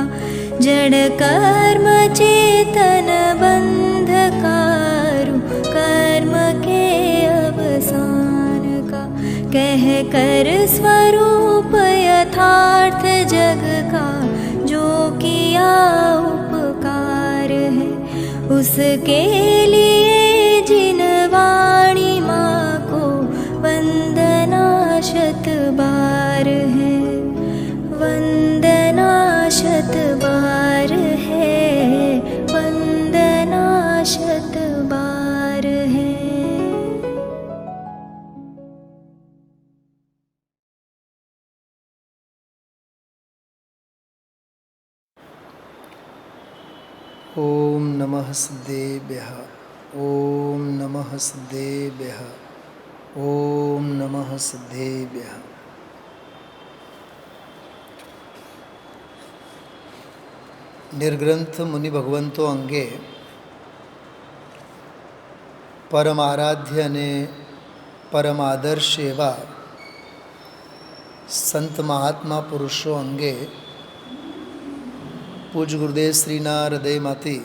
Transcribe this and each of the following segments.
का जड़ कर्म चेतन बंधकारु कर्म के अवसान का कह कर स्वरूप यथार्थ जग का जो किया उपकार है उसके लिए जिन वाणी माँ को वंदना शत बार है वंदना शत बार है वंदना शत बार है। ओम नमः सिद्धेभ्यः ओम नमः सिद्धेभ्यः ओम नमः सिद्धेभ्यः। निर्ग्रंथ मुनि भगवंतो अंगे परमाराध्य ने परमादर्श एवा संत महात्मा पुरुषों अंगे પૂજ ગુરુદેવ શ્રીના હૃદયમાંથી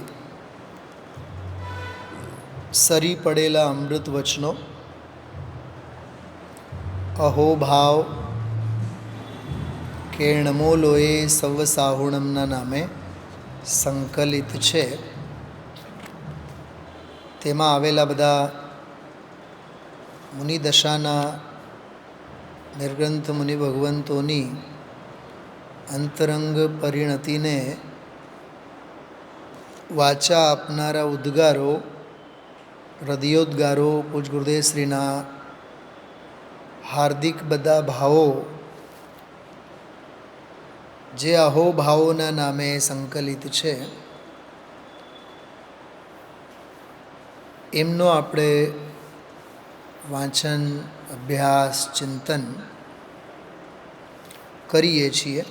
સરી પડેલા અમૃત વચનો અહોભાવ કેણમો લોએ સવ સાહુણમના નામે સંકલિત છે. તેમાં આવેલા બધા મુનિદશાના નિર્ગ્રંથ મુનિ ભગવંતોની અંતરંગ પરિણતિને વાચા આપનારા ઉદ્ગારો હૃદયોદ્ગારો પૂજ ગુરુદેવ શ્રીના હાર્દિક બધા ભાવો જે અહોભાવોના નામે સંકલિત છે એમનો આપણે વાંચન અભ્યાસ ચિંતન કરીએ છીએ.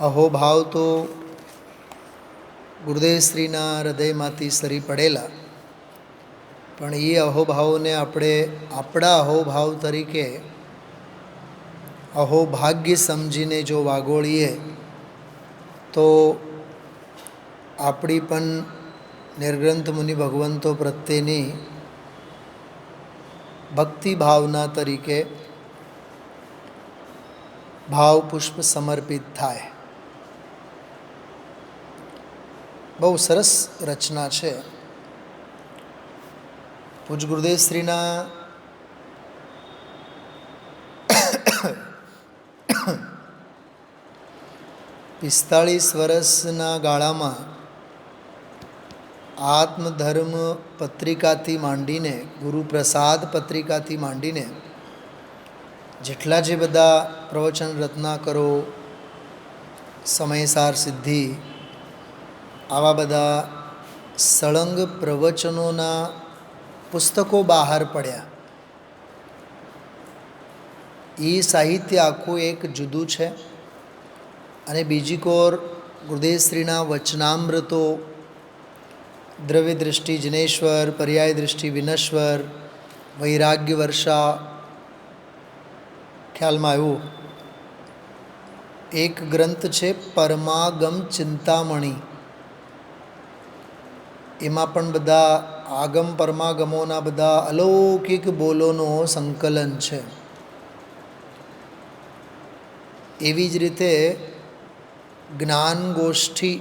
અહોભાવ તો ગુરુદેવ શ્રીના હૃદયમાંથી સરી પડેલા, પણ એ અહોભાવને આપણે આપણા અહોભાવ તરીકે અહોભાગ્ય સમજીને જો વાગોળીએ તો આપણી પણ નિર્ગ્રંથ મુનિ ભગવંતો પ્રત્યેની ભક્તિ ભાવના તરીકે ભાવ પુષ્પ સમર્પિત થાય. બહુ સરસ રચના છે. પૂજ ગુરુદેવ શ્રીના 45 વર્ષના ગાળામાં આત્મધર્મ પત્રિકાથી માંડીને ગુરુપ્રસાદ પત્રિકાથી માંડીને જેટલા જે બધા પ્રવચન રત્નાકરો, સમયસાર સિદ્ધિ, આવા બધા સળંગ પ્રવચનોના પુસ્તકો બહાર પડ્યા. એ સાહિત્ય આખું એક જુદું છે. અને બીજી કોર ગુરુદેવ શ્રીના વચનામૃતો, દ્રવ્ય દૃષ્ટિ જિનેશ્વર, પર્યાય દૃષ્ટિ વિનશ્વર, વૈરાગ્ય વર્ષા, ખ્યાલમાં આવ્યું એક ગ્રંથ છે પરમાગમ ચિંતામણી. એમાં પણ બધા આગમ પરમાગમોના બધા અલૌકિક બોલોનો સંકલન છે. એવી જ રીતે જ્ઞાન ગોષ્ઠી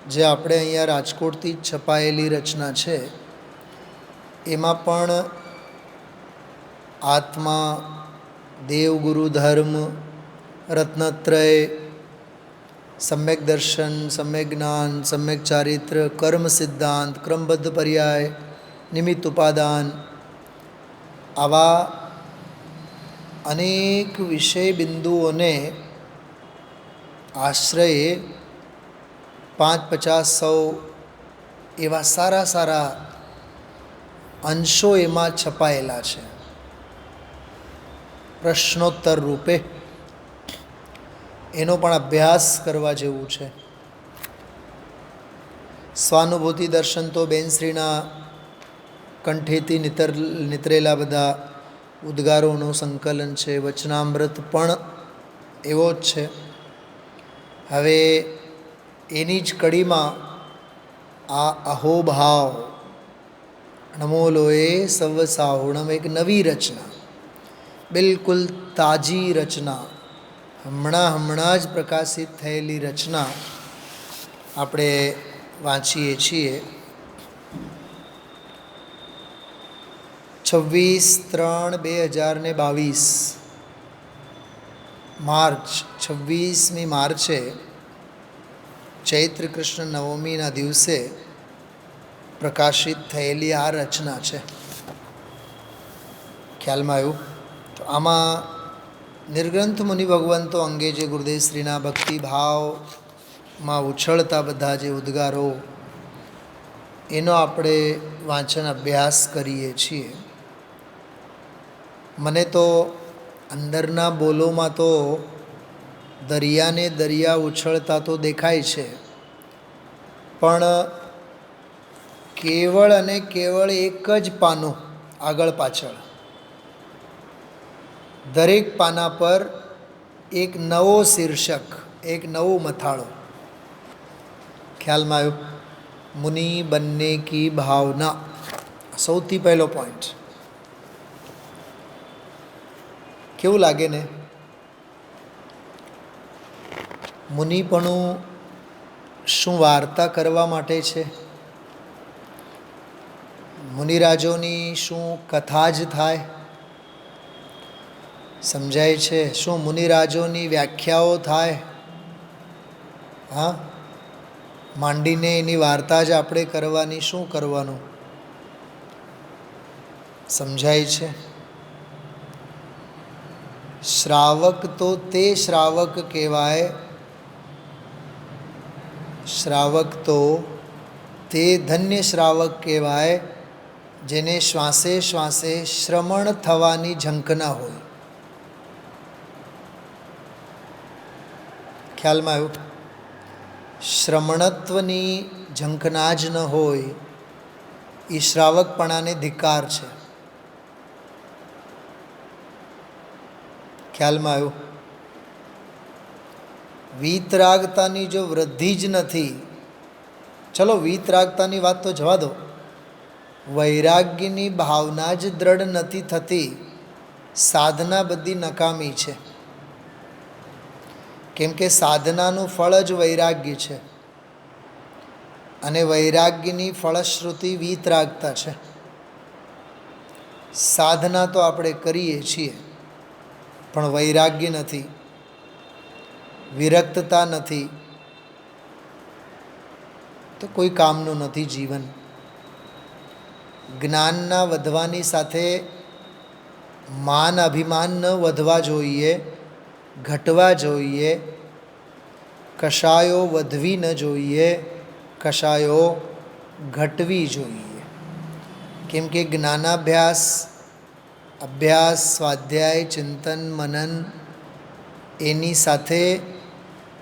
જે આપણે અહીંયા રાજકોટથી જ છપાયેલી રચના છે, એમાં પણ આત્મા, દેવગુરુ ધર્મ, રત્નત્રય, સમ્યક દર્શન, સમ્યક જ્ઞાન, સમ્યક ચારિત્ર, કર્મ સિદ્ધાંત, ક્રમબદ્ધ પર્યાય, નિમિત્ત ઉપાદાન, આવા અનેક વિષય બિંદુઓને આશ્રયે 5, 50, 100 એવા સારા સારા અંશો એમાં છપાયેલા છે પ્રશ્નોત્તર રૂપે. એનો પણ અભ્યાસ કરવા જેવું છે. સ્વાનુભૂતિ દર્શન તો બેનશ્રીના કંઠેથી નીતરેલા બધા ઉદ્ગારોનું સંકલન છે. વચનામૃત પણ એવો જ છે. હવે એની જ કડીમાં આ અહોભાવ નમોલોએ સવ સાહુણમ એક નવી રચના, બિલકુલ તાજી રચના, હમણાં જ પ્રકાશિત થયેલી રચના આપણે વાંચીએ છીએ. 26/3/2022 માર્ચ, 26મી માર્ચે ચૈત્ર કૃષ્ણ નવમીના દિવસે પ્રકાશિત થયેલી આ રચના છે. ખ્યાલમાં આવ્યું? તો આમાં નિર્ગ્રંથ મુનિ ભગવંતો અંગે જે ગુરુદેવશ્રીના ભક્તિભાવમાં ઉછળતા બધા જે ઉદ્ગારો, એનો આપણે વાંચન અભ્યાસ કરીએ છીએ. મને તો અંદરના બોલોમાં તો દરિયાને દરિયા ઉછળતા તો દેખાય છે, પણ કેવળ અને કેવળ એક જ પાનું આગળ પાછળ, દરેક પાના પર એક નવો શીર્ષક, એક નવો મથાળો. ખ્યાલમાં આવ્યું? મુનિ બનને કી ભાવના, સૌથી પહેલો પોઈન્ટ. કેવું લાગે ને? મુનિપણું શું વાર્તા કરવા માટે છે? મુનિરાજોની શું કથા જ થાય? સમજાય છે? શું મુનિરાજોની વ્યાખ્યાઓ થાય? હા, માંડીને એની વાર્તા જ આપણે કરવાની, શું કરવાનું? સમજાય છે? શ્રાવક તો તે શ્રાવક કહેવાય, શ્રાવક તો તે ધન્ય શ્રાવક કહેવાય જેને શ્વાસે શ્વાસે શ્રમણ થવાની ઝંખના હોય. ખ્યાલમાં આવ્યું? શ્રમણત્વની ઝંખના જ ન હોય એ શ્રાવકપણાને ધિક્કાર છે. ખ્યાલમાં આવ્યું? વીતરાગતાની જો વૃદ્ધિ જ નથી, ચલો વીતરાગતાની વાત તો જવા દો, વૈરાગ્યની ભાવના જ દ્રઢ નથી થતી, સાધના બધી નકામી છે. કેમ કે સાધનાનું ફળ જ વૈરાગ્ય છે, અને વૈરાગ્યની ફળશ્રુતિ વીતરાગતા છે. સાધના તો આપણે કરીએ છીએ, પણ વૈરાગ્ય નથી, વિરક્તતા નથી, તો કોઈ કામનું નથી જીવન. જ્ઞાનના વધવાની સાથે માન અભિમાન ન વધવા જોઈએ, ઘટવા જોઈએ. કશાયો વધવી ન જોઈએ, કશાયો ઘટવી જોઈએ. કેમ કે જ્ઞાનાભ્યાસ, અભ્યાસ, સ્વાધ્યાય, ચિંતન, મનન, એની સાથે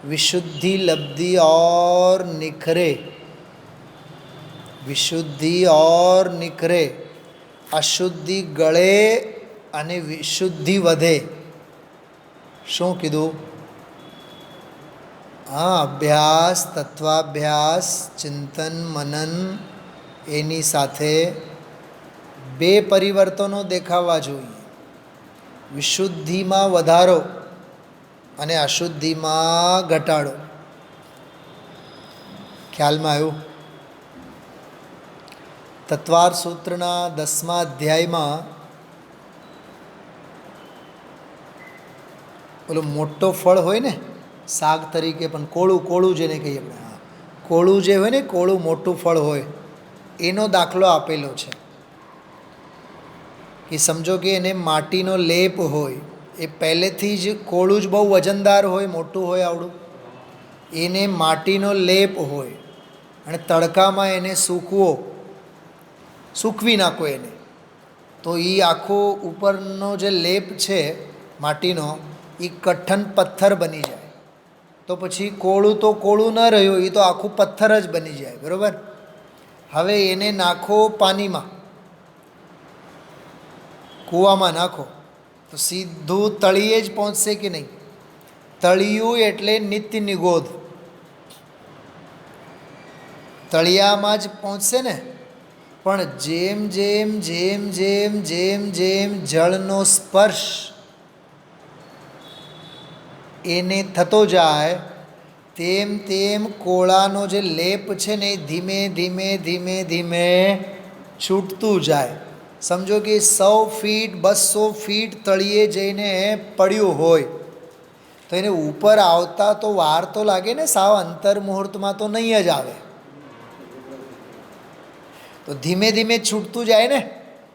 વિશુદ્ધિ લબ્ધિ और निखरे, વિશુદ્ધિ और निखरे, અશુદ્ધિ ગળે અને વિશુદ્ધિ વધે. શું કીધું? હા, અભ્યાસ, તત્વાભ્યાસ, ચિંતન, મનન, એની સાથે બે પરિવર્તનો દેખાવા જોઈએ. વિશુદ્ધિમાં વધારો અને અશુદ્ધિમાં ઘટાડો. ખ્યાલમાં આવ્યું? તત્વાર સૂત્રના 10મા અધ્યાયમાં પેલો મોટો ફળ હોય ને, શાક તરીકે, પણ કોળું, કોળું જેને કહીએ આપણે, હા, કોળું જે હોય ને, કોળું મોટું ફળ હોય, એનો દાખલો આપેલો છે. કે સમજો કે એને માટીનો લેપ હોય, એ પહેલેથી જ કોળું જ બહુ વજનદાર હોય, મોટું હોય આવડું, એને માટીનો લેપ હોય, અને તડકામાં એને સૂકવી નાખો એને, તો એ આખો ઉપરનો જે લેપ છે માટીનો, એ કઠણ પથ્થર બની જાય. તો પછી કોળું તો કોળું ન રહ્યું, એ તો આખું પથ્થર જ બની જાય. બરાબર? હવે એને નાખો પાણીમાં, કૂવામાં નાખો, તો સીધું તળિયે જ પહોંચશે કે નહીં? તળિયું એટલે નિત્ય નિગોધ, તળિયામાં જ પહોંચશે ને. પણ જેમ જેમ જેમ જેમ જેમ જેમ જળનો સ્પર્શ એને થતો જાય તેમ તેમ કોળાનો જે લેપ છે ને એ ધીમે ધીમે ધીમે ધીમે છૂટતું જાય. સમજો કે 100 ફીટ 200 ફીટ તળિયે જઈને પડ્યું હોય તો એને ઉપર આવતા તો વાર તો લાગે ને, સાવ અંતર મુહૂર્તમાં તો નહીં જ આવે. તો ધીમે ધીમે છૂટતું જાય ને,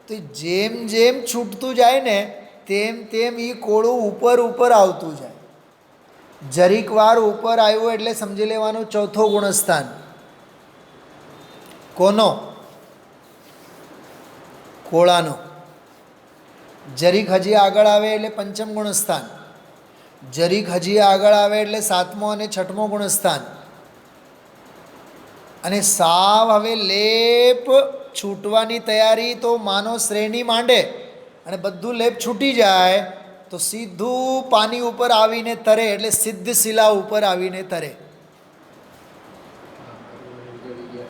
તો જેમ જેમ છૂટતું જાય ને તેમ તેમ એ કોળું ઉપર ઉપર આવતું જાય. જરીક વાર ઉપર આવ્યો એટલે સમજી લેવાનું ચોથો ગુણસ્થાન. કોનો? કોળાનો. જરીક હજી આગળ આવે એટલે પંચમ ગુણસ્થાન, જરીક હજી આગળ આવે એટલે 7મો અને 6મો ગુણસ્થાન. અને સાવ હવે લેપ છૂટવાની તૈયારી તો માનો શ્રેણી માંડે અને બધું લેપ છૂટી જાય તો સીધું પાણી ઉપર આવીને તરે, એટલે સિદ્ધ શિલા ઉપર આવીને તરે.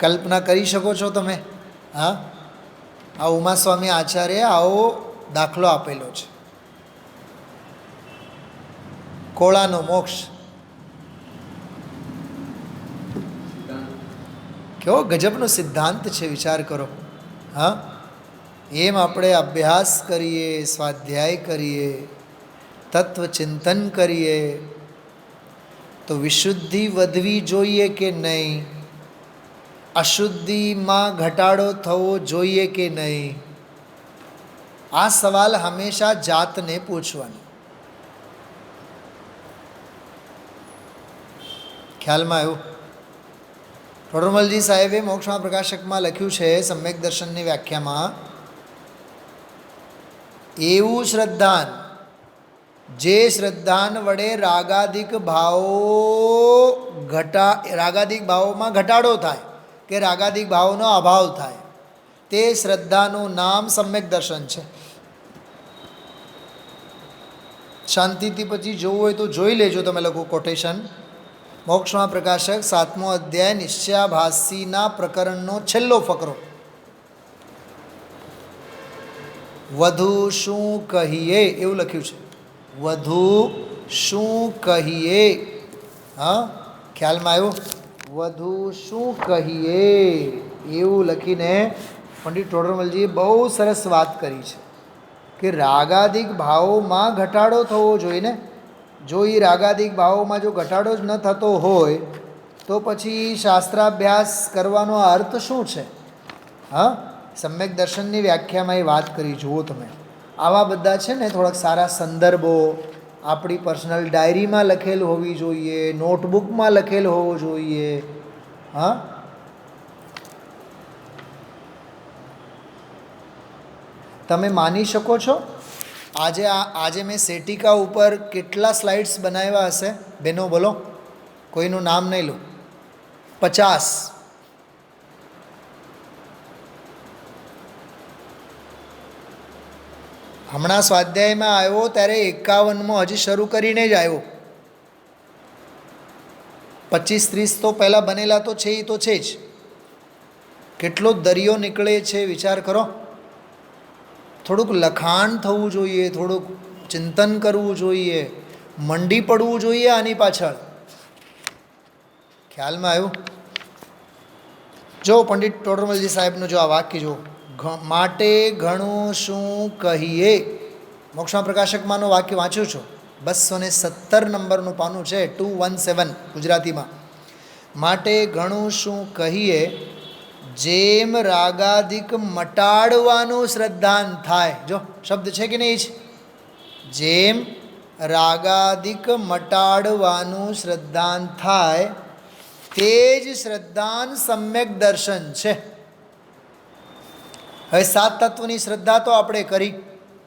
કલ્પના કરી શકો છો તમે? હા, આ ઉમાસ્વામી આચાર્ય આવો દાખલો આપેલો છે. કોળાનો મોક્ષ કેવો ગજબનો સિદ્ધાંત છે, વિચાર કરો. હા, એમ આપણે અભ્યાસ કરીએ, સ્વાધ્યાય કરીએ, તત્વચિંતન કરીએ તો વિશુદ્ધિ વધવી જોઈએ કે નહીં? અશુદ્ધિમાં ઘટાડો થવો જોઈએ કે નહીં? આ સવાલ હંમેશા જાતને પૂછવાનો. ખ્યાલમાં આવ્યું? ટોડરમલજી સાહેબે મોક્ષમાં પ્રકાશકમાં લખ્યું છે સમ્યક દર્શનની વ્યાખ્યામાં, એવું શ્રદ્ધાન જે શ્રદ્ધાન વડે રાગાદિક ભાવોમાં ઘટાડો થાય કે રાગાદિક ભાવનો અભાવ થાય, તે શ્રદ્ધાનું નામ સમ્યક દર્શન છે. શાંતિથી પછી જોવું હોય તો જોઈ લેજો તમે લોકો કોટેશન. મોક્ષમાં પ્રકાશક 7મો અધ્યાય નિશ્ચયાભાસીના પ્રકરણનો છેલ્લો ફકરો. વધુ શું કહીએ એવું લખ્યું છે. વધુ શું કહીએ? હા, ખ્યાલમાં આવ્યું? વધુ શું કહીએ એવું લખીને પંડિત ટોડરમલજીએ બહુ સરસ વાત કરી છે કે રાગાદિક ભાવોમાં ઘટાડો થવો જોઈએ ને. જો એ રાગાદિક ભાવોમાં જો ઘટાડો જ ન થતો હોય તો પછી શાસ્ત્રાભ્યાસ કરવાનો અર્થ શું છે? હા, સમ્યક દર્શનની વ્યાખ્યામાં એ વાત કરી. જુઓ તમે, આવા બધા છે ને થોડાક સારા સંદર્ભો આપણી પર્સનલ ડાયરીમાં લખેલ હોવી જોઈએ, નોટબુકમાં લખેલ હોવો જોઈએ. હા, તમે માની શકો છો આજે મેં સેટિકા ઉપર કેટલા સ્લાઇડ્સ બનાવ્યા હશે? બેનો બોલો, કોઈનું નામ નહીં લો. 50. હમણાં સ્વાધ્યાયમાં આવ્યો ત્યારે 51મો હજી શરૂ કરીને જ આવ્યો. 25-30 તો પહેલાં બનેલા તો છે, એ તો છે જ. કેટલો દરિયો નીકળે છે, વિચાર કરો. થોડુંક લખાણ થવું જોઈએ, થોડુંક ચિંતન કરવું જોઈએ, મંડી પડવું જોઈએ આની પાછળ. ખ્યાલમાં આવ્યું? જો પંડિત ટોડરમલજી સાહેબનું જો આ વાક્ય જો, માટે ઘણું શું કહીએ. મોક્ષમાં પ્રકાશકમાંનું વાક્ય વાંચ્યું છું, 217 નંબરનું પાનું છે, 217 ગુજરાતીમાં. માટે ઘણું શું કહીએ, જેમ રાગાદિક મટાડવાનું શ્રદ્ધાન થાય. જો શબ્દ છે કે નહીં? જેમ રાગાદિક મટાડવાનું શ્રદ્ધાન થાય તે જ શ્રદ્ધાન સમ્યક દર્શન છે. હવે 7 તત્વની શ્રદ્ધા તો આપણે કરી,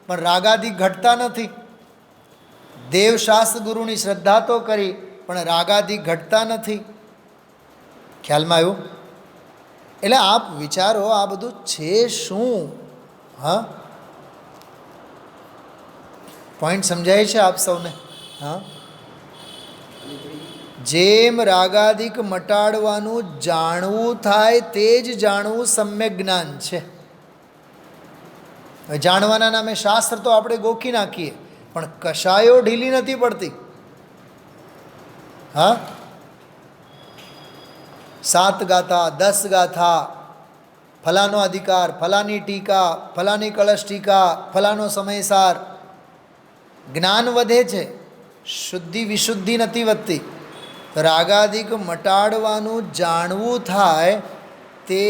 પણ રાગાદિક ઘટતા નથી. દેવશાસ્ત્ર ગુરુની શ્રદ્ધા તો કરી, પણ રાગાદિક ઘટતા નથી. ખ્યાલમાં આવ્યું? એટલે આપ વિચારો આ બધું છે શું? હા, પોઈન્ટ સમજાય છે આપ સૌને? હા, જેમ રાગાદિક મટાડવાનું જાણવું થાય તે જ જાણવું સમ્યક જ્ઞાન છે. જાણવાના નામે શાસ્ત્ર તો આપણે ગોખી નાખીએ, પણ કશાયો ઢીલી નથી પડતી. હા, 7 ગાથા, 10 ગાથા, ફલાનો અધિકાર, ફલાની ટીકા, ફલાની કળશ ટીકા, ફલાનો સમયસાર. જ્ઞાન વધે છે, શુદ્ધિ વિશુદ્ધિ નથી વધતી. રાગાદિક મટાડવાનું જાણવું થાય તે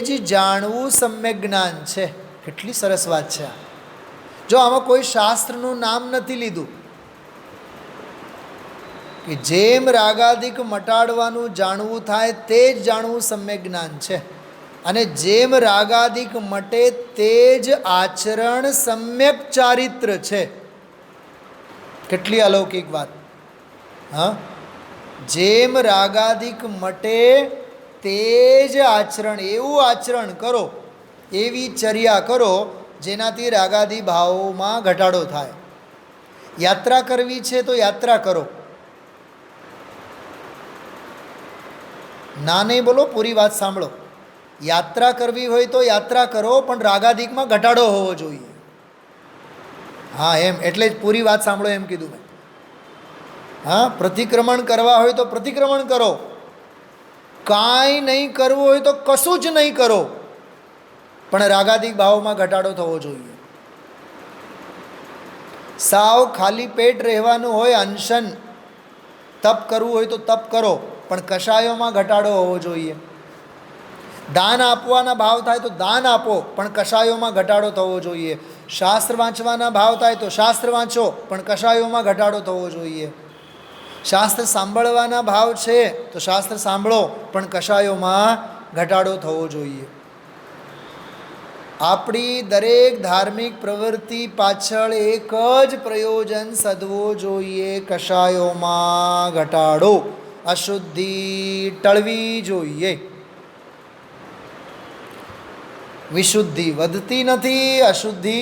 જ જાણવું સમ્યક જ્ઞાન છે. કેટલી સરસ વાત છે. જો આમાં કોઈ શાસ્ત્રનું નામ નથી લીધું, કે જેમ રાગાદિક મટાડવાનું જાણવું થાય તે જ જાણવું સમ્યક જ્ઞાન છે, અને જેમ રાગાદિક મટે તે જ આચરણ સમ્યક ચારિત્ર છે. કેટલી અલૌકિક વાત. હા, જેમ રાગાદિક મટે તે જ આચરણ, એવું આચરણ કરો, એવી ચર્યા કરો જેનાથી રાગાદિ ભાવોમાં ઘટાડો થાય. યાત્રા કરવી છે તો યાત્રા કરો. ના નહીં બોલો, પૂરી વાત સાંભળો. યાત્રા કરવી હોય તો યાત્રા કરો, પણ રાગાદિકમાં ઘટાડો હોવો જોઈએ. હા, એમ એટલે જ પૂરી વાત સાંભળો એમ કીધું મેં. હા, પ્રતિક્રમણ કરવા હોય તો પ્રતિક્રમણ કરો, કાંઈ નહીં કરવું હોય તો કશું જ નહીં કરો, પણ રાગાદિક ભાવોમાં ઘટાડો થવો જોઈએ. સાવ ખાલી પેટ રહેવાનું હોય, અનશન તપ કરવું હોય તો તપ કરો, પણ કશાયોમાં ઘટાડો હોવો જોઈએ. દાન આપવાના ભાવ થાય તો દાન આપો, પણ કશાયોમાં ઘટાડો થવો જોઈએ. શાસ્ત્ર વાંચવાના ભાવ થાય તો શાસ્ત્ર વાંચો, પણ કશાયોમાં ઘટાડો થવો જોઈએ. શાસ્ત્ર સાંભળવાના ભાવ છે તો શાસ્ત્ર સાંભળો, પણ કશાયોમાં ઘટાડો થવો જોઈએ. આપણી દરેક ધાર્મિક પ્રવૃત્તિ પાછળ એક જ પ્રયોજન સધવો જોઈએ, કશાયોમાં ઘટાડો, અશુદ્ધિ ટળવી જોઈએ. વિશુદ્ધિ વધતી નથી, અશુદ્ધિ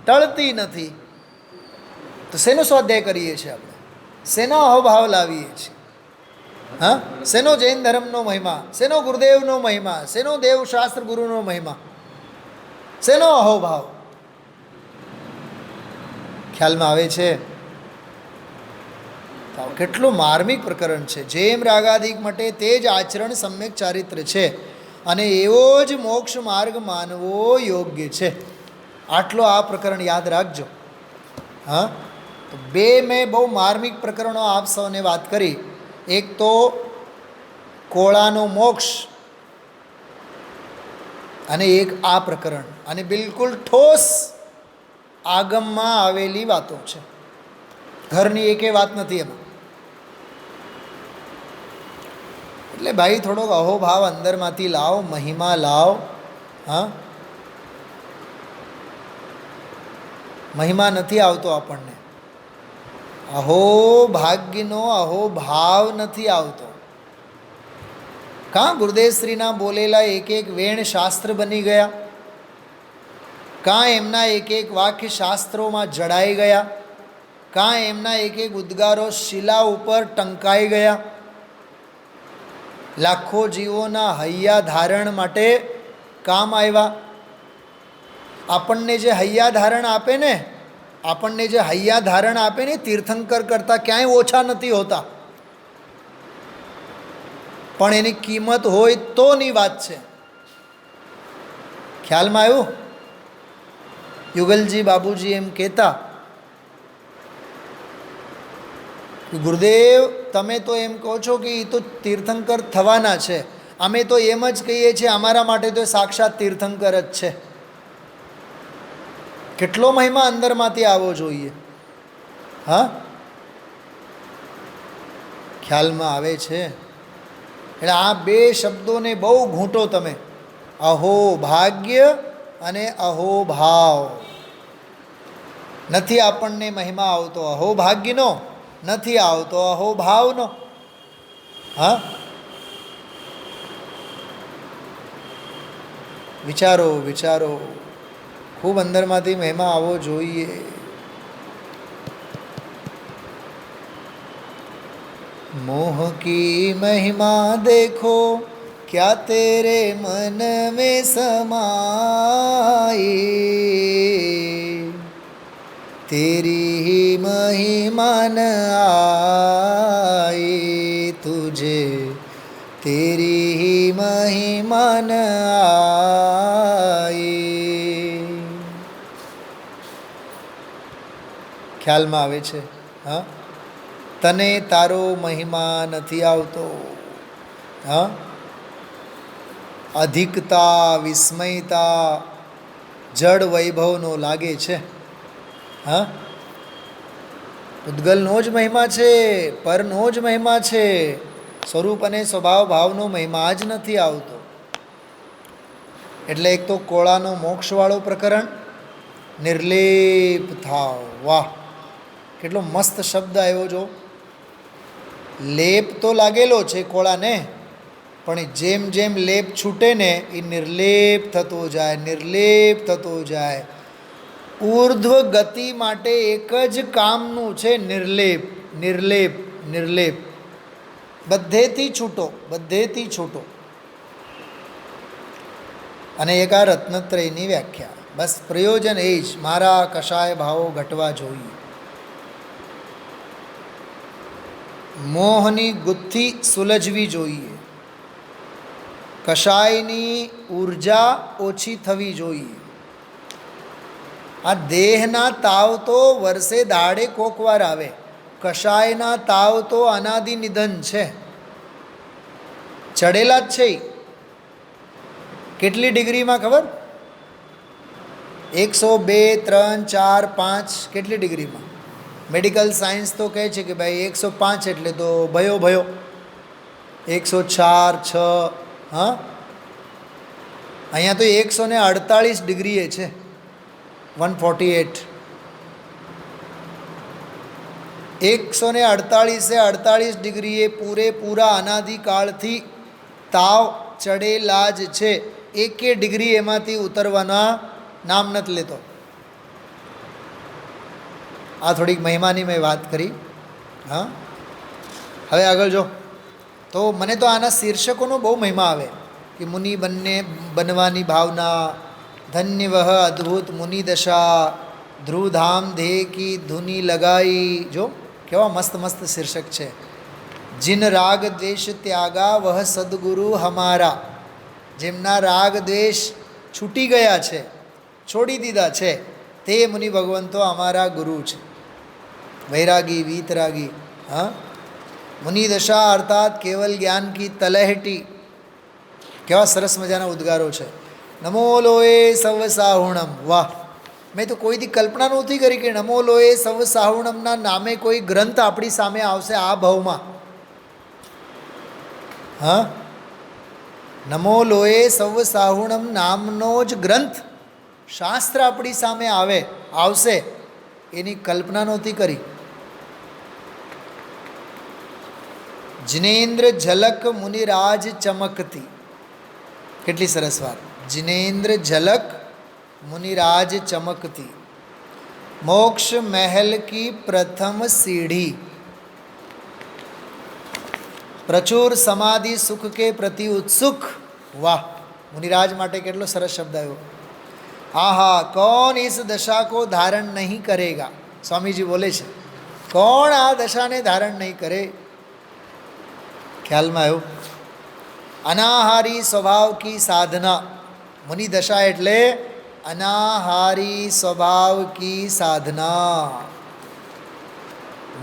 ટળતી નથી. તો શેનો સ્વાધ્યાય કરીએ છીએ આપણે? શેનો અહોભાવ લાવીએ છીએ? હા, શેનો જૈન ધર્મનો મહિમા, શેનો ગુરુદેવનો મહિમા, શેનો દેવશાસ્ત્ર ગુરુનો મહિમા, શેનો અહોભાવ? ખ્યાલમાં આવે છે? કેટલું માર્મિક પ્રકરણ છે. જેમ રાગાદિક મટે તે જ આચરણ સમ્યક ચારિત્ર છે, અને એવો જ મોક્ષ માર્ગ માનવો યોગ્ય છે. આટલો આ પ્રકરણ યાદ રાખજો. હા, તો બે મેં બહુ માર્મિક પ્રકરણો આપ સૌને વાત કરી. એક તો કોળાનો મોક્ષ, અને એક આ પ્રકરણ, અને બિલકુલ ઠોસ આગમમાં આવેલી વાતો છે. ઘરની એકે વાત નથી એમાં. એટલે ભાઈ થોડોક અહોભાવ અંદરમાંથી લાવ, મહિમા લાવ. હા, મહિમા નથી આવતો આપણને, અહો ભાગ્યનો અહોભાવ નથી આવતો. કાં ગુરુદેવશ્રીના બોલેલા એક એક વેણ શાસ્ત્ર બની ગયા, કાં એમના એક એક વાક્ય શાસ્ત્રોમાં જડાઈ ગયા, કાં એમના એક એક ઉદ્ગારો શિલા ઉપર ટંકાઈ ગયા. લાખો જીવોના હૈયા ધારણ માટે કામ આવ્યા. આપણને જે હૈયા ધારણ આપે ને, આપણને જે હૈયા ધારણ આપે ને, તીર્થંકર કરતાં ક્યાંય ઓછા નથી હોતા, પણ એની કિંમત હોય તોની વાત છે. ખ્યાલમાં આવ્યું? યુગલજી બાબુજી એમ કહેતા, ગુરુદેવ તમે તો એમ કહો છો કે એ તો તીર્થંકર થવાના છે, અમે તો એમ જ કહીએ છીએ અમારા માટે તો સાક્ષાત તીર્થંકર જ છે. કેટલો મહિમા અંદરમાંથી આવવો જોઈએ. હા, ખ્યાલમાં આવે છે? એટલે આ બે શબ્દોને બહુ ઘૂંટો તમે, અહો ભાગ્ય અને અહો ભાવ. નથી આપણને મહિમા આવતો અહો ભાગ્યનો, નથી આવતો અહો ભાવનો. હા, વિચારો વિચારો, ખૂબ અંદરમાંથી મહિમા આવવો જોઈએ. मोह की महिमा देखो क्या तेरे मन में समाई, तेरी ही महिमा न आई तुझे, तेरी ही महिमा न आई. ખ્યાલમાં આવે છે? હા, તને તારો મહિમા નથી આવતો. હા, અધિકતા વિસ્મયતા જડ વૈભવનો લાગે છે. હા, ઉદ્ગલનો જ મહિમા છે, પરનો જ મહિમા છે, સ્વરૂપ અને સ્વભાવ ભાવનો મહિમા જ નથી આવતો. એટલે એક તો કોળાનો મોક્ષવાળો પ્રકરણ, નિર્લેપ થાવ. વાહ, કેટલો મસ્ત શબ્દ આવ્યો જો. લેપ તો લાગેલો છે કોળાને, પણ જેમ જેમ લેપ છૂટે ને એ નિર્લેપ થતો જાય, નિર્લેપ થતો જાય. ઉર્ધ્વ ગતિ માટે એક જ કામનું છે, નિર્લેપ, નિર્લેપ, નિર્લેપ. બધેથી છૂટો, બધેથી છૂટો. અને એક આ રત્નત્રયની વ્યાખ્યા. બસ પ્રયોજન એ જ, મારા કશાય ભાવો ઘટવા જોઈએ. મોહની ગુથ્થી સુલઝવી જોઈએ, કશાયની ઉર્જા ઓછી થવી જોઈએ. આ દેહના તાવ તો વર્ષે દાડે કોકવાર આવે, કશાયના તાવ તો અનાદિ નિધન છે, ચડેલા જ છે. કેટલી ડિગ્રીમાં ખબર? 102, 3, 4, 5, કેટલી ડિગ્રીમાં? મેડિકલ સાયન્સ તો કહે છે કે ભાઈ 105 એટલે તો ભયો ભયો, 104, 6. હા, અહીંયા તો 148 ડિગ્રીએ છે, 148. 148 ડિગ્રીએ પૂરેપૂરા અનાદિકાળથી તાવ ચડેલા જ છે. એકે ડિગ્રી એમાંથી ઉતરવાના નામ નથી લેતો. આ થોડીક મહિમાની મેં વાત કરી. હા, હવે આગળ જો. તો મને તો આના શીર્ષકોનો બહુ મહિમા આવે કે મુનિ બનવાની ભાવના, ધન્ય વહ અદ્ભુત મુનિ દશા, ધ્રુવધામ ધેય કી ધુની લગાઈ. જો કેવા મસ્ત મસ્ત શીર્ષક છે. जिन राग द्वेष त्यागा वह सदगुरु हमारा. જેમના રાગ દ્વેષ છૂટી ગયા છે, છોડી દીધા છે, તે મુનિ ભગવંતો અમારા ગુરુ છે. વૈરાગી વીતરાગી. હા, મુનિ દશા અર્થાત કેવલ જ્ઞાન કી તલહેટી. કેવા સરસ મજાના ઉદ્ગારો છે. નમો લોએ સવ સાહુણમ. વાહ, મેં તો કોઈથી કલ્પના નહોતી કરી કે નમો લોએ સવ સાહુણમના નામે કોઈ ગ્રંથ આપણી સામે આવશે આ ભાવમાં. હા, નમો લોએ સવ સાહુણમ નામનો જ ગ્રંથ, શાસ્ત્ર આપણી સામે આવશે એની કલ્પના નહોતી કરી. જિનેન્દ્ર ઝલક મુનિરાજ ચમકતી. કેટલી સરસ વાત. જિનેન્દ્ર ઝલક મુનિરાજ ચમકતી. મોક્ષ મહેલ કી પ્રથમ સીढ़ी. પ્રચુર સમાધિ સુખ કે પ્રતિ ઉત્સુક. વાહ, મુનિરાજ માટે કેટલો સરસ શબ્દ આવ્યો. આહા, કौन इस दशा को धारण नहीं करेगा. સ્વામીજી બોલે છે, કોણ આ દશાને ધારણ નહીં કરે? ખ્યાલમાં આવ્યું? અનાહારી સ્વભાવ કી સાધના. મુનિ દશા એટલે અનાહારી સ્વભાવ કી સાધના.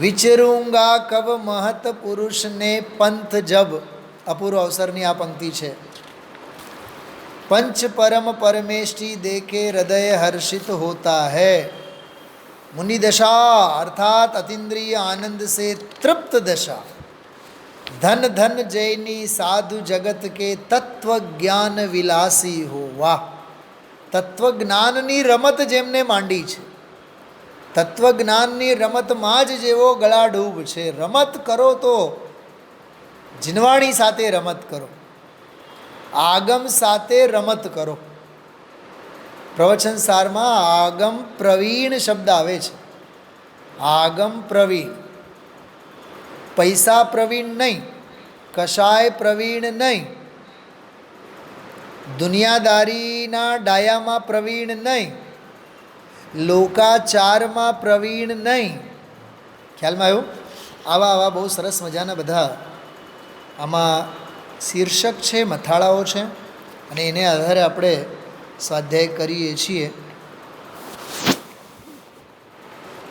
વિચरूंगा कब महत पुरुष ने पंथ जब. અપૂર્વ અવસરની આ પંક્તિ છે. पंच परम परमेष्टि देखे हृदय हर्षित होता है. मुनि दशा अर्थात अतीन्द्रिय आनंद से तृप्त दशा. धन धन जैनी साधु जगत के तत्व ज्ञान विलासी हो. वाह, તત્વજ્ઞાનની રમત જેમને માંડી છે, તત્વજ્ઞાનની રમતમાં જ જેવો ગળાડૂબ છે. રમત કરો તો જીનવાણી સાથે રમત કરો, આગમ સાથે રમત કરો. પ્રવચન સારમાં આગમ પ્રવીણ શબ્દ આવે છે. આગમ પ્રવીણ. પૈસા પ્રવીણ નહીં, કશાય પ્રવીણ નહીં, દુનિયાદારીના ડાયામાં પ્રવીણ નહીં, લોકાચારમાં પ્રવીણ નહીં. ખ્યાલમાં આવ્યું? આવા બહુ સરસ મજાના બધા આમાં શીર્ષક છે, મથાળાઓ છે, અને એને આધારે આપણે સ્વાધ્યાય કરીએ છીએ.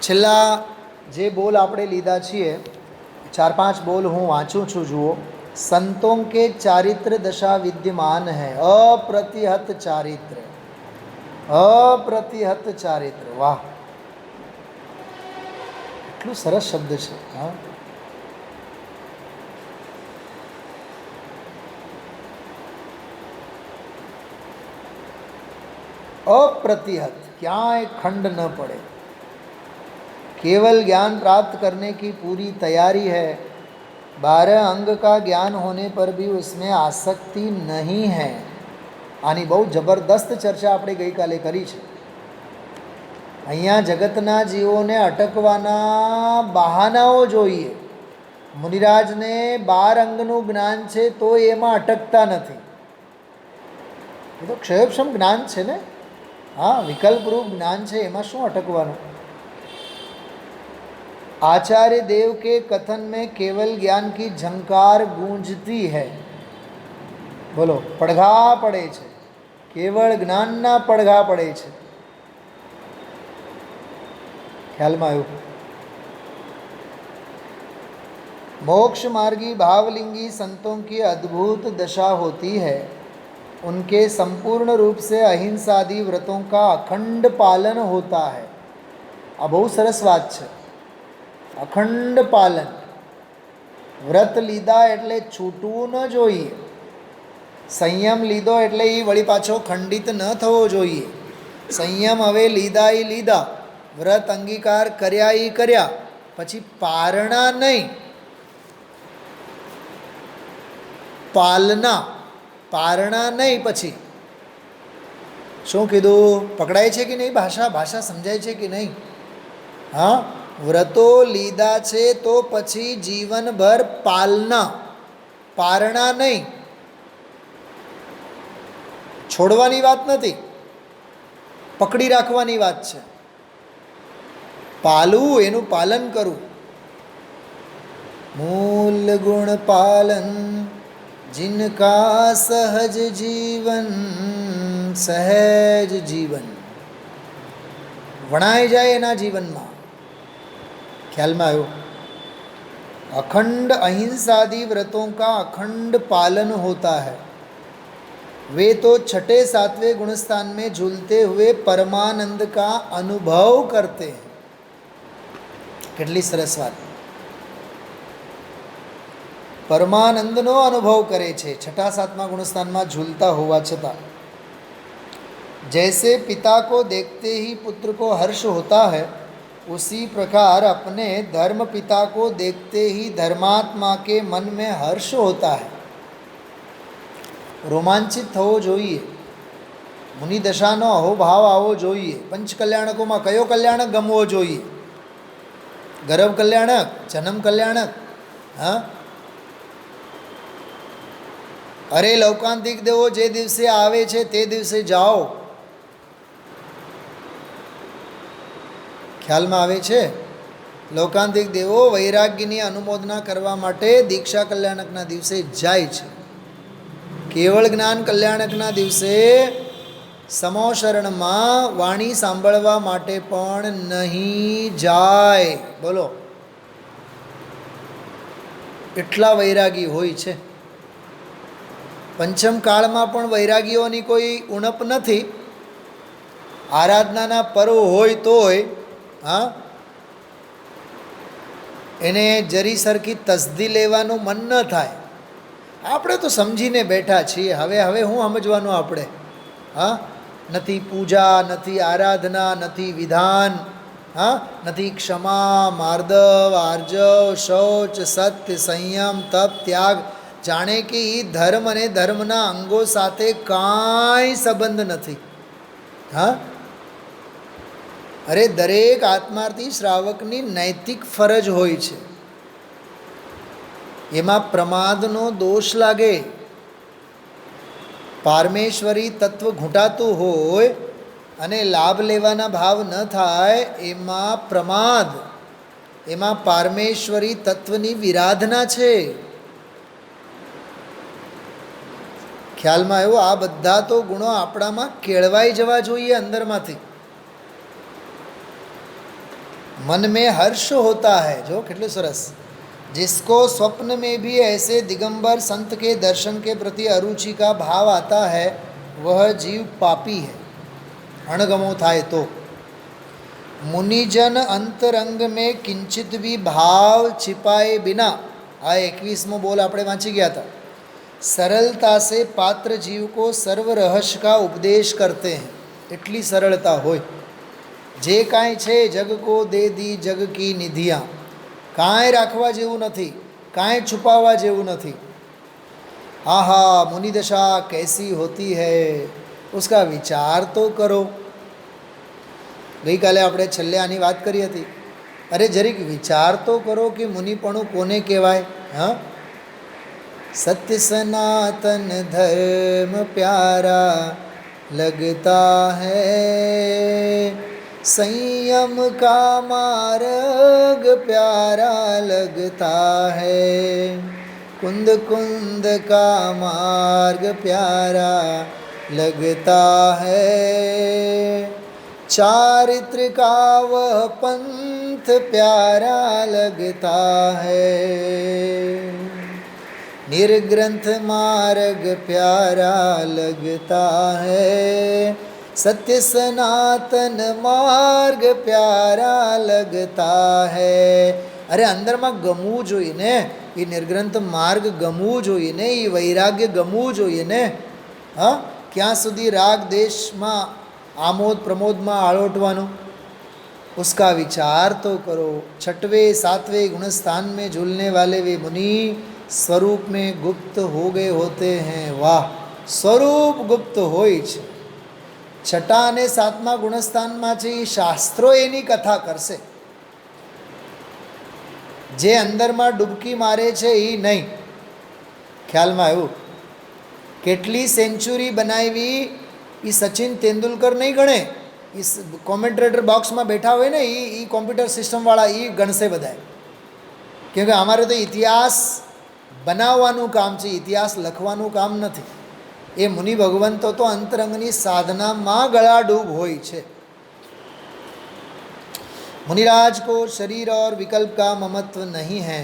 છેલ્લા જે બોલ આપણે લીધા છીએ, 4-5 બોલ હું વાંચું છું, જુઓ. સંતોं के चारित्र दशा विद्यमान है, अप्रतिहत चारित्र, अप्रतिहत चारित्र. वाह, એટલું સરસ શબ્દ છે. હા, अप्रतिहत, क्यांय खंड न पड़े. केवल ज्ञान प्राप्त करने की पूरी तैयारी है. 12 अंग का ज्ञान होने पर भी उसमें आसक्ति नहीं है. આની બહુ જબરદસ્ત ચર્ચા આપણે ગઈકાલે કરી છે. અહીંયા જગતના જીવોને અટકવાના બહાનાઓ જોઈએ. મુનિરાજને 12 અંગનું જ્ઞાન છે તો એમાં અટકતા નથી. એ તો ક્ષયક્ષમ જ્ઞાન છે ને. હા, વિકલ્પરૂપ જ્ઞાન છે, એમાં શું અટકવાનું. आचार्य देव के कथन में केवल ज्ञान की झंकार गूंजती है. बोलो, પડઘા પડે છે, કેવળ જ્ઞાનના પડઘા પડે છે. ખ્યાલમાં આવ્યું? मोक्ष मार्गी भावलिंगी संतों की अद्भुत दशा होती है. उनके संपूर्ण रूप से अहिंसादि व्रतों का अखंड पालन होता है. આ બહુ સરસ વાત છે. અખંડ પાલન. વ્રત લીધા એટલે છૂટવું ન જોઈએ. સંયમ લીધો એટલે એ વળી પાછો ખંડિત ન થવો જોઈએ. સંયમ હવે લીધા એ લીધા, વ્રત અંગીકાર કર્યા એ કર્યા, પછી પારણા નહીં, પાલના. પારણા નહીં. પછી શું કીધું? પકડાય છે કે નહીં? ભાષા સમજાય છે કે નહીં? હા, વ્રતો લીધા છે તો પછી જીવનભર પાલના, પારણા નહીં. છોડવાની વાત નથી, પકડી રાખવાની વાત છે. પાલવું, એનું પાલન કરવું. મૂલ ગુણ પાલન जिनका सहज जीवन, સહેજ જીવન વણાઈ જાય એના જીવનમાં. ખ્યાલમાં આવ્યો? अखंड अहिंसादि व्रतों का अखंड पालन होता है. वे तो 6-7वें गुणस्थान में झूलते हुए परमानंद का अनुभव करते हैं. કેટલી સરસ વાત! પરમાનંદનો અનુભવ કરે છે 6-7મા ગુણસ્થાનમાં ઝૂલતા હોવા છતાં. जैसे पिता को देखते ही पुत्र को हर्ष होता है, उसी प्रकार अपने धर्म पिता को देखते ही धर्मात्मा के मन में हर्ष होता है. रोमांचित થવો જોઈએ. મુનિ દશાનો અહોભાવ આવવો જોઈએ. પંચ કલ્યાણકોમાં કયો કલ્યાણક ગમવો જોઈએ? ગર્ભ કલ્યાણક, જન્મ કલ્યાણક? હા, અરે લૌકાંતિક દેવો જે દિવસે આવે છે તે દિવસે જાઓ. ખ્યાલમાં આવે છે? લૌકાંતિક દેવો વૈરાગ્યની અનુમોદના કરવા માટે દીક્ષા કલ્યાણકના દિવસે જાય છે. કેવળ જ્ઞાન કલ્યાણકના દિવસે સમોશરણમાં વાણી સાંભળવા માટે પણ નહીં જાય. બોલો, એટલા વૈરાગી હોય છે. પંચમ કાળમાં પણ વૈરાગીઓની કોઈ ઉણપ નથી. આરાધનાના પર્વ હોય તોય હા એને જરી સરખી તસદી લેવાનું મન ન થાય. આપણે તો સમજીને બેઠા છીએ. હવે શું સમજવાનું આપણે? હા, નથી પૂજા, નથી આરાધના, નથી વિધાન, હા, નથી ક્ષમા, માર્દવ, આર્જવ, શૌચ, સત્ય, સંયમ, તપ, ત્યાગ. જાણે કે એ ધર્મ અને ધર્મના અંગો સાથે કાંઈ સંબંધ નથી. હા, અરે દરેક આત્માર્થી શ્રાવકની નૈતિક ફરજ હોય છે. એમાં પ્રમાદનો દોષ લાગે. પારમેશ્વરી તત્વ ઘૂંટાતું હોય અને લાભ લેવાના ભાવ ન થાય, એમાં પ્રમાદ, એમાં પારમેશ્વરી તત્વની વિરાધના છે. ખ્યાલમાં આવ્યો? આ બધા તો ગુણો આપણામાં કેળવાઈ જવા જોઈએ અંદરમાંથી. मन में हर्ष होता है. जो કેટલું સરસ. जिसको स्वप्न में भी ऐसे दिगंबर संत के दर्शन के प्रति अरुचि का भाव आता है, वह जीव पापी है. अणगमो થાય તો मुनिजन अंतरंग में किंचित भी भाव छिपाए बिना, આ 21મો બોલ આપણે વાંચી ગયા હતા. सरलता से पात्र जीव को सर्व रहस्य का उपदेश करते हैं. એટલી સરળતા હોય. જે કાંઈ છે જગ કો દે દી જગ કી નિધિયા. કાંઈ રાખવા જેવું નથી, કાંઈ છુપાવવા જેવું નથી. આહા મુનિદશા कैसी होती है, उसका विचार तो करो. ગઈકાલે આપણે છેલ્લે આની વાત કરી હતી. અરે જરીક વિચાર તો કરો કે મુનિપણું કોને કહેવાય. હા, सत्य सनातन धर्म प्यारा लगता है, संयम का मार्ग प्यारा लगता है, कुंद कुंद का मार्ग प्यारा लगता है, चारित्र का वह पंथ प्यारा लगता है, निर्ग्रंथ मार्ग प्यारा लगता है, सत्य सनातन मार्ग प्यारा लगता है. અરે અંદરમાં ગમવું જોઈએ ને, એ નિર્ગ્રંથ માર્ગ ગમવું જોઈએ ને, એ વૈરાગ્ય ગમવું જોઈએ ને. હા, ક્યાં સુધી રાગ દેશમાં આમોદ પ્રમોદમાં આળોટવાનું. उसका विचार तो करो. छठवें सातवें गुणस्थान में झूलने वाले वे मुनि स्वरूप में गुप्त हो गए होते हैं. वाह, સ્વરૂપ ગુપ્ત હોય છે. છઠ્ઠા અને સાતમા ગુણસ્થાનમાં છે એ શાસ્ત્રો એની કથા કરશે. જે અંદરમાં ડૂબકી મારે છે એ નહીં. ખ્યાલમાં આવ્યું? કેટલી સેન્ચુરી બનાવી એ સચિન તેંડુલકર નહીં ગણે. એ કોમેન્ટ્રેટર બોક્સમાં બેઠા હોય ને એ કોમ્પ્યુટર સિસ્ટમવાળા એ ગણશે બધા. કેમ કે અમારે તો ઇતિહાસ બનાવવાનું કામ છે, ઇતિહાસ લખવાનું કામ નથી. એ મુનિ ભગવંતો તો અંતરંગની સાધનામાં ગળાડૂબ હોય છે. मुनिराज को शरीर और विकल्प का ममत्व नहीं है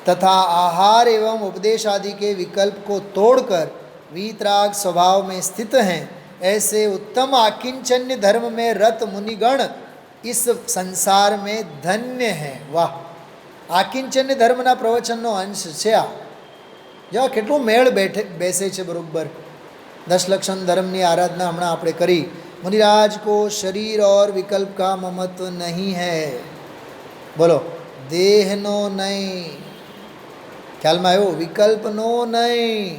तथा आहार एवं उपदेश आदि के विकल्प को तोड़कर वीतराग स्वभाव में स्थित हैं. ऐसे उत्तम आकिंचन्य धर्म में रत मुनिगण इस संसार में धन्य हैं. वाह, આકિંચન્ય ધર્મના પ્રવચનનો અંશ છે આ. જો કેટલું મેળ બેસે છે બરોબર. 10 લક્ષણ ધર્મની આરાધના હમણાં આપણે કરી. मुनिराज को शरीर और विकल्प का ममत्व नहीं है. बोलो, देहनो नहीं. ખ્યાલમાં આવ્યો? વિકલ્પનો નહીં.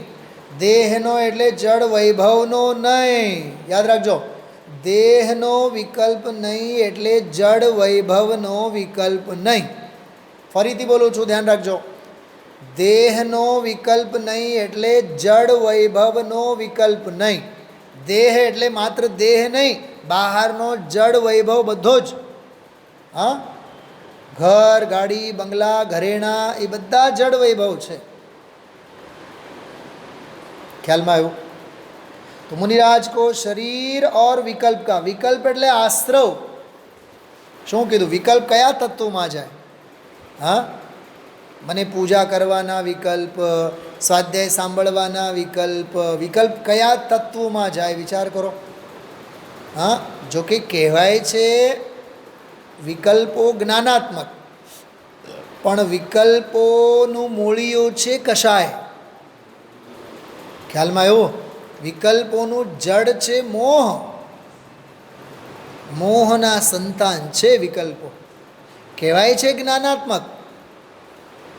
દેહનો એટલે જડ વૈભવનો નહીં. યાદ રાખજો, દેહનો વિકલ્પ નહીં એટલે જડ વૈભવનો વિકલ્પ નહીં. ફરીથી બોલું છું, ધ્યાન રાખજો. દેહનો વિકલ્પ નહીં એટલે જડ વૈભવનો વિકલ્પ નહીં. દેહ એટલે માત્ર દેહ નહીં, બહારનો જડ વૈભવ બધો જ. હા, ઘર, ગાડી, બંગલા, ઘરેણા એ બધા જડ વૈભવ છે. ખ્યાલમાં આવ્યું? તો મુનિરાજ કો શરીર ઓર વિકલ્પ કા, વિકલ્પ એટલે આશ્રવ. શું કીધું? વિકલ્પ કયા તત્વમાં જાય? હા, મને પૂજા કરવાના વિકલ્પ, સ્વાધ્યાય સાંભળવાના વિકલ્પ, વિકલ્પ કયા તત્વમાં જાય વિચાર કરો. હા, જો કે કહેવાય છે વિકલ્પો જ્ઞાનાત્મક, પણ વિકલ્પોનું મૂળિયું છે કશાય. ખ્યાલમાં આવ્યું? વિકલ્પોનું જડ છે મોહ. મોહના સંતાન છે વિકલ્પો. કહેવાય છે જ્ઞાનાત્મક,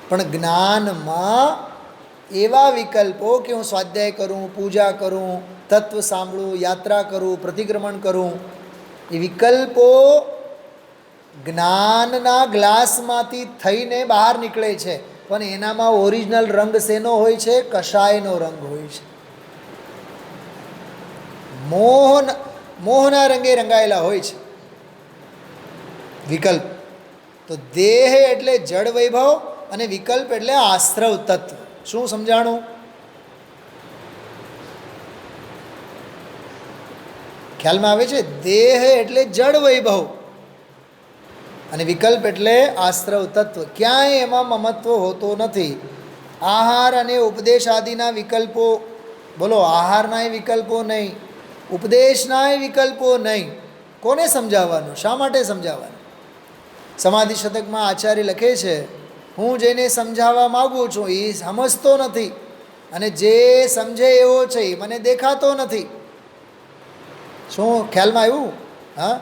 પણ જ્ઞાનમાં એવા વિકલ્પો કે હું સ્વાધ્યાય કરું, પૂજા કરું, તત્વ સાંભળું, યાત્રા કરું, પ્રતિક્રમણ કરું, એ વિકલ્પો જ્ઞાનના ગ્લાસમાંથી થઈને બહાર નીકળે છે, પણ એનામાં ઓરિજિનલ રંગ શેનો હોય છે? કષાયનો રંગ હોય છે. મોહના રંગે રંગાયેલા હોય છે વિકલ્પ. તો દેહ એટલે જડ વૈભવ અને વિકલ્પ એટલે આશ્રવ તત્વ. શું સમજાણું? ખ્યાલમાં આવે છે? દેહ એટલે જડ વૈભવ અને વિકલ્પ એટલે આશ્રવ તત્વ. ક્યાંય એમાં મમત્વ હોતો નથી. આહાર અને ઉપદેશ આદિના વિકલ્પો, બોલો, આહારનાય વિકલ્પો નહીં, ઉપદેશનાય વિકલ્પો નહીં. કોને સમજાવવાનું? શા માટે સમજાવવાનું? સમાધિ શતકમાં આચાર્ય લખે છે, હું જેને સમજાવવા માગું છું એ સમજતો નથી, અને જે સમજે એવો છે એ મને દેખાતો નથી. શું ખ્યાલમાં આવ્યું? હા,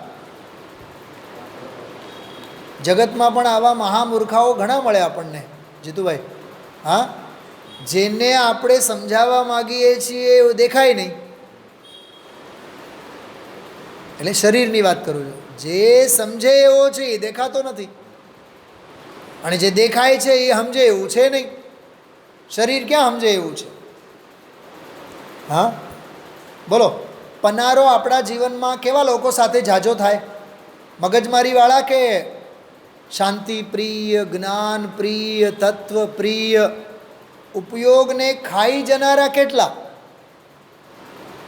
જગતમાં પણ આવા મહામૂર્ખાઓ ઘણા મળે આપણને, જીતુભાઈ. હા, જેને આપણે સમજાવવા માગીએ છીએ એવું દેખાય નહીં. એટલે શરીરની વાત કરું છું. જે સમજે એવો છે એ દેખાતો નથી, અને જે દેખાય છે એ સમજે એવું છે નહીં. શરીર ક્યાં સમજે એવું છે? હા, બોલો. પનારો આપણા જીવનમાં કેવા લોકો સાથે જાજો થાય? મગજમારીવાળા કે શાંતિ પ્રિય, જ્ઞાન પ્રિય, તત્વ પ્રિય, ઉપયોગને ખાઈ જનારા કેટલા?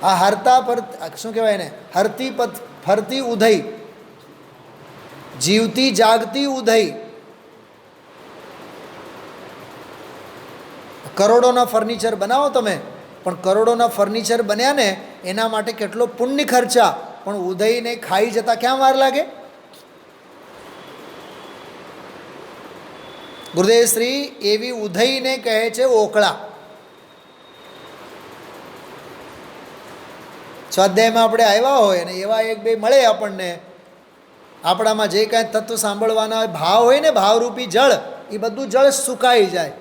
આ હરતા પર શું કહેવાય ને, હરતી ફરતી ઉધઈ, જીવતી જાગતી ઉધઈ. કરોડોના ફર્નિચર બનાવો તમે, પણ કરોડોના ફર્નિચર બન્યા ને એના માટે કેટલો પુણ્ય ખર્ચા, પણ ઉધઈને ખાઈ જતા ક્યાં વાર લાગે? ગુરુદેવ શ્રી એવી ઉધઈને કહે છે ઓકળા. સ્વાધ્યાયમાં આપણે આવ્યા હોય ને એવા એક બે મળે આપણને, આપણામાં જે કાંઈ તત્વ સાંભળવાના ભાવ હોય ને, ભાવરૂપી જળ, એ બધું જળ સુકાઈ જાય.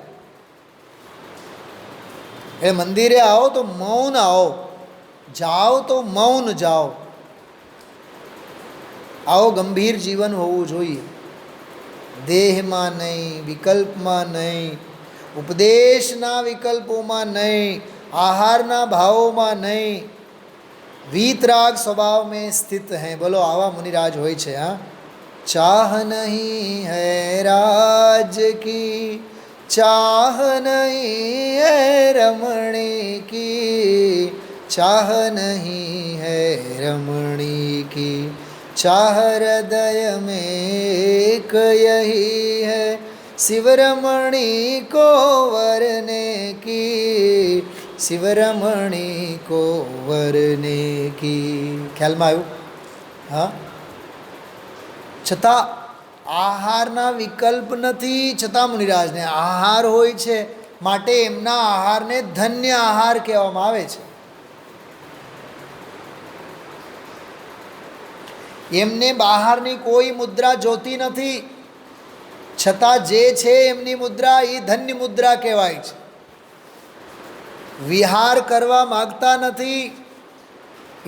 એ મંદિરે આવો તો મૌન આવો, જાઓ તો મૌન જાઓ. આવો ગંભીર જીવન હોવું જોઈએ. દેહમાં નહીં, વિકલ્પમાં નહીં, ઉપદેશના વિકલ્પોમાં નહીં, આહારના ભાવોમાં નહીં, વીતરાગ સ્વભાવ में स्थित हैं. बोलो, આવા મુનિરાજ હોય છે. હા, ચાહ નહીં હૈ રાજ કી, ચાહ નહીં હૈ રમણી કી, ચાહ નહીં હૈ રમણી કી, चाह हृदय में एक यही है, शिवरमणि को वरने की, शिवरमणि को वरने की. ખ્યાલમાં આવ્યું? હા, છતાં આહારના વિકલ્પ નથી, છતાં મુનિરાજને આહાર હોય છે, માટે એમના આહારને ધન્ય આહાર કહેવામાં આવે છે. એમને બહારની કોઈ મુદ્રા જોતી નથી, છતાં જે છે એમની મુદ્રા એ ધન્ય મુદ્રા કહેવાય છે. વિહાર કરવા માગતા નથી,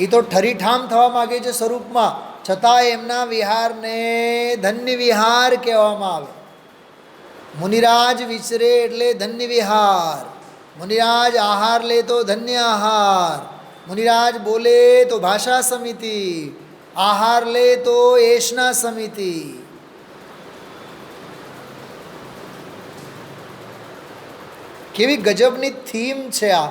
એ તો ઠરીઠામ થવા માગે છે સ્વરૂપમાં, છતાં એમના વિહારને ધન્ય વિહાર કહેવામાં આવે. મુનિરાજ વિચરે એટલે ધન્ય વિહાર, મુનિરાજ આહાર લે તો ધન્ય આહાર, મુનિરાજ બોલે તો ભાષા સમિતિ, આહાર લે તો એશના સમિતિ. કેવી ગજબની થીમ છે આ!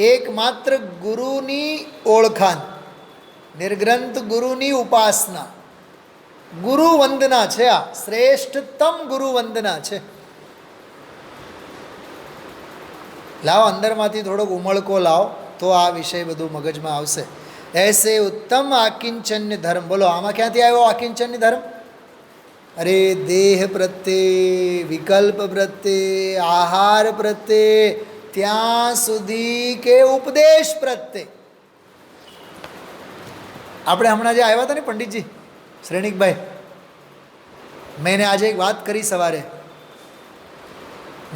એકમાત્ર ગુરુની ઓળખાણ, નિર્ગ્રંથ ગુરુની ઉપાસના, ગુરુ વંદના છે. આ શ્રેષ્ઠતમ ગુરુ વંદના છે. લાવો અંદરમાંથી થોડોક ઉમળકો લાવો તો આ વિષય બધું મગજમાં આવશે. ऐसे उत्तम आकिंचन्य धर्म. बोलो, આમાં ક્યાંથી આવ્યો આકિંચન્ય ધર્મ? અરે, દેહ પ્રત્યે, વિકલ્પ પ્રત્યે, આહાર પ્રત્યે, ત્યાં સુધી કે ઉપદેશ પ્રત્યે. આપણે હમણાં જે આવ્યા હતા ને પંડિતજી શ્રેણિકભાઈ, मैंने आज एक बात करी सवारे.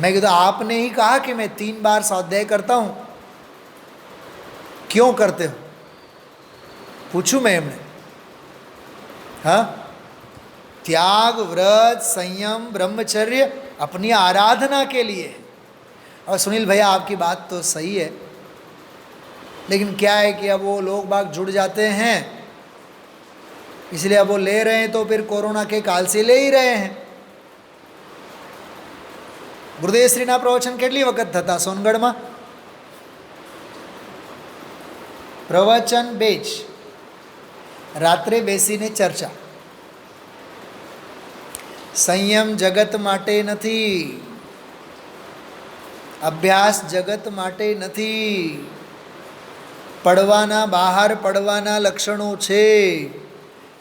मैं कहा आपने ही कहा कि मैं 3 बार स्वाध्याय करता हूँ, क्यों करते हो? पूछूं मैं एमने. हाँ, त्याग, व्रत, संयम, ब्रह्मचर्य अपनी आराधना के लिए। और सुनील भैया आपकी बात तो सही है, लेकिन क्या है कि अब वो लोग बाग जुड़ जाते हैं, इसलिए अब वो ले रहे हैं तो फिर कोरोना के काल से ले ही रहे हैं। ગુરુદેવશ્રીના પ્રવચન કેટલી વખત થતા સોનગઢમાં? પ્રવચન બેચ, રાત્રે બેસીને ચર્ચા. સંયમ જગત માટે નથી, અભ્યાસ જગત માટે નથી, પડવાના બહાર પડવાના લક્ષણો છે.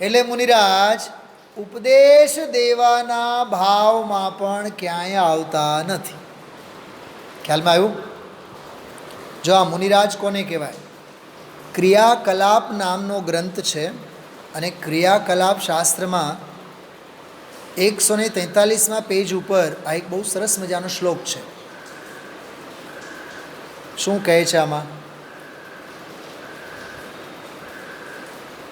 એટલે મુનિરાજ ઉપદેશ દેવાના ભાવમાં પણ ક્યાંય આવતા નથી. ખ્યાલમાં આવ્યું? જો આ મુનિરાજ કોને કહેવાય? ક્રિયાકલાપ નામનો ગ્રંથ છે, અને ક્રિયાકલાપ શાસ્ત્રમાં 143માં પેજ ઉપર આ એક બહુ સરસ મજાનો શ્લોક છે. શું કહે છે આમાં?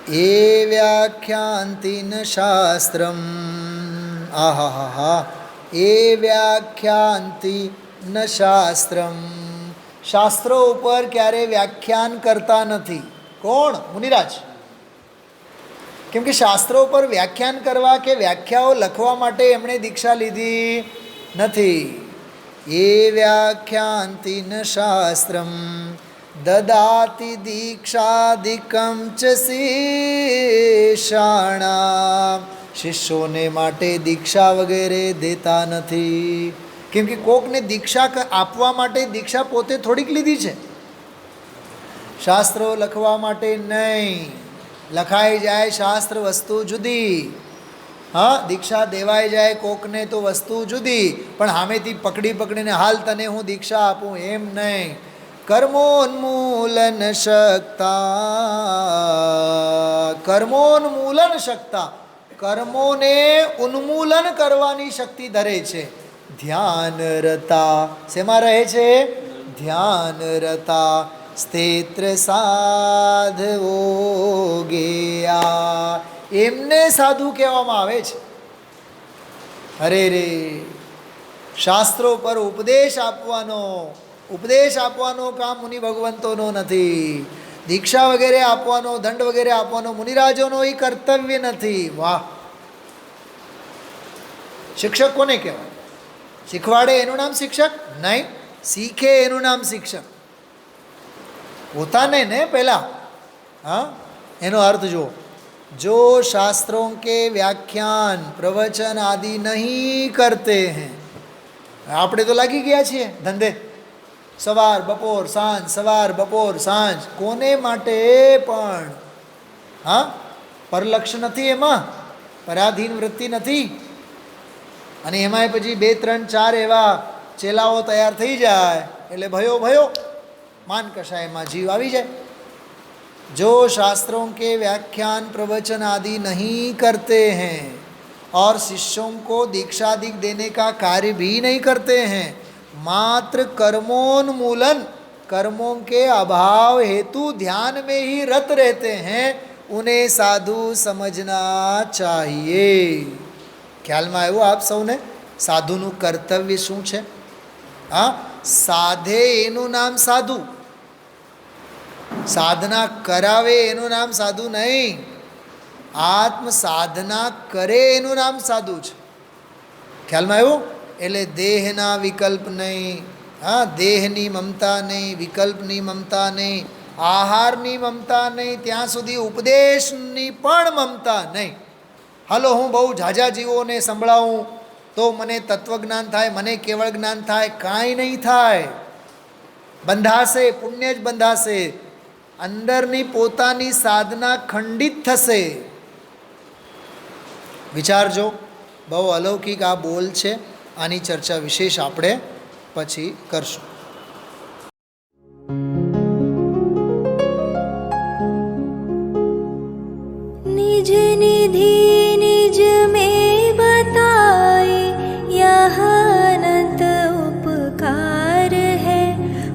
એ વ્યાખ્યાંતિ ન શાસ્ત્રમ, આહા, એ વ્યાખ્યાંતિ ન શાસ્ત્રમ. શાસ્ત્રો ઉપર ક્યારે વ્યાખ્યાન કરતા નથી. કોણ? મુનિરાજ. કેમ કે શાસ્ત્રો ઉપર વ્યાખ્યાન કરવા કે વ્યાખ્યાઓ લખવા માટે એમણે દીક્ષા લીધી નથી. એ વ્યાખ્યાંતિ ન શાસ્ત્રમ દદાતિ દીક્ષાધિકમ ચ શિષ્યાણામ. શિષ્યોને માટે દીક્ષા વગેરે દેતા નથી. કેમ કે કોકને દીક્ષા આપવા માટે દીક્ષા પોતે થોડીક લીધી છે. શાસ્ત્રો લખવા માટે નહીં. લખાઈ જાય શાસ્ત્ર વસ્તુ જુદી, હા, દીક્ષા દેવાઈ જાય કોકને તો વસ્તુ જુદી. પણ સામેથી પકડીને હાલ તને હું દીક્ષા આપું એમ નહીં. કર્મોન્મૂલન શક્તા, કર્મોન્મૂલન શક્તા, કર્મોને ઉન્મૂલન કરવાની શક્તિ ધરે છે. ધ્યાન રતા, શેમાં રહે છે? ધ્યાન રતા સ્તેત્ર સાધવો ગયા, એમને સાધુ કહેવામાં આવે છે. અરે રે, શાસ્ત્રો પર ઉપદેશ આપવાનો કામ મુનિ ભગવંતોનો નથી. દીક્ષા વગેરે આપવાનો, દંડ વગેરે આપવાનો મુનિરાજોનો એ કર્તવ્ય નથી. વાહ! શિક્ષક કોને કહેવાય? શીખવાડે એનું નામ શિક્ષક નહીં, શીખે એનું નામ શિક્ષક. પોતાને ને પહેલાં, હા, એનો અર્થ જુઓ. જો શાસ્ત્રોं के व्याख्यान प्रवचन आदि नहीं करते हैं, આપણે તો લાગી ગયા છીએ ધંધે, સવાર બપોર સાંજ, સવાર બપોર સાંજ. કોને માટે પણ? હા, પરલક્ષ નથી એમાં, પરાધીન વૃત્તિ નથી. અને એમાંય પછી 2 3 4 એવા ચેલાઓ તૈયાર થઈ જાય એટલે ભયો માન કષાયમાં જીવ આવી જાય. जो शास्त्रों के व्याख्यान प्रवचन आदि नहीं करते हैं और शिष्यों को दीक्षादिक देने का कार्य भी नहीं करते हैं, मात्र कर्मोन्मूलन, कर्मों के अभाव हेतु ध्यान में ही रत रहते हैं, उन्हें साधु समझना चाहिए. ખ્યાલમાં આવ્યું આપ સૌને? સાધુનું કર્તવ્ય શું છે? હા, સાધે એનું નામ સાધુ, સાધના કરાવે એનું નામ સાધુ નહીં. આત્મ સાધના કરે એનું નામ સાધુ છે. ખ્યાલમાં આવ્યું? એટલે દેહના વિકલ્પ નહીં, હા, દેહની મમતા નહીં, વિકલ્પની મમતા નહીં, આહારની મમતા નહીં, ત્યાં સુધી ઉપદેશની પણ મમતા નહીં. હાલો હું બહુ ઝાઝા જીવોને સંભળાવું તો મને તત્વજ્ઞાન થાય, મને કેવળ જ્ઞાન થાય, કાંઈ નહીં થાય. બંધાશે, પુણ્ય જ બંધાશે. અંદરની પોતાની સાધના ખંડિત થશે. વિચારજો, બહુ અલૌકિક આ બોલ છે. આની ચર્ચા વિશેષ આપણે પછી કરશું. निज निधि निज में बताए, यह अनंत उपकार है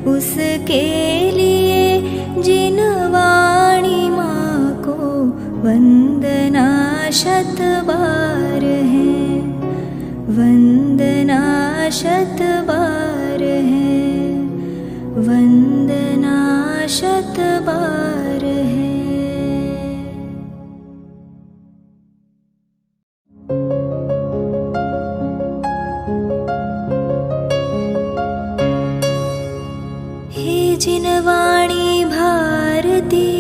उसके लिए जिन वाणी माँ को वंदना शत बार वंदना शत बार है, वंदना शत बार है। हे जिनवाणी भारती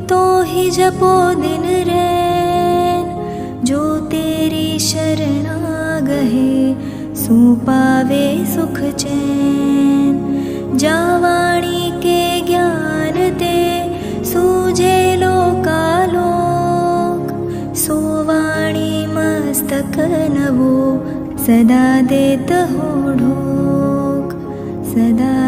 तो ही जपो दिन रैन, जो तेरी शरणा गहे सो पावे सुख चैन। जावाणी के ज्ञान ते सूझे लोकालोक, सोवाणी मस्तक नवो सदा देत हो ढोक, सदा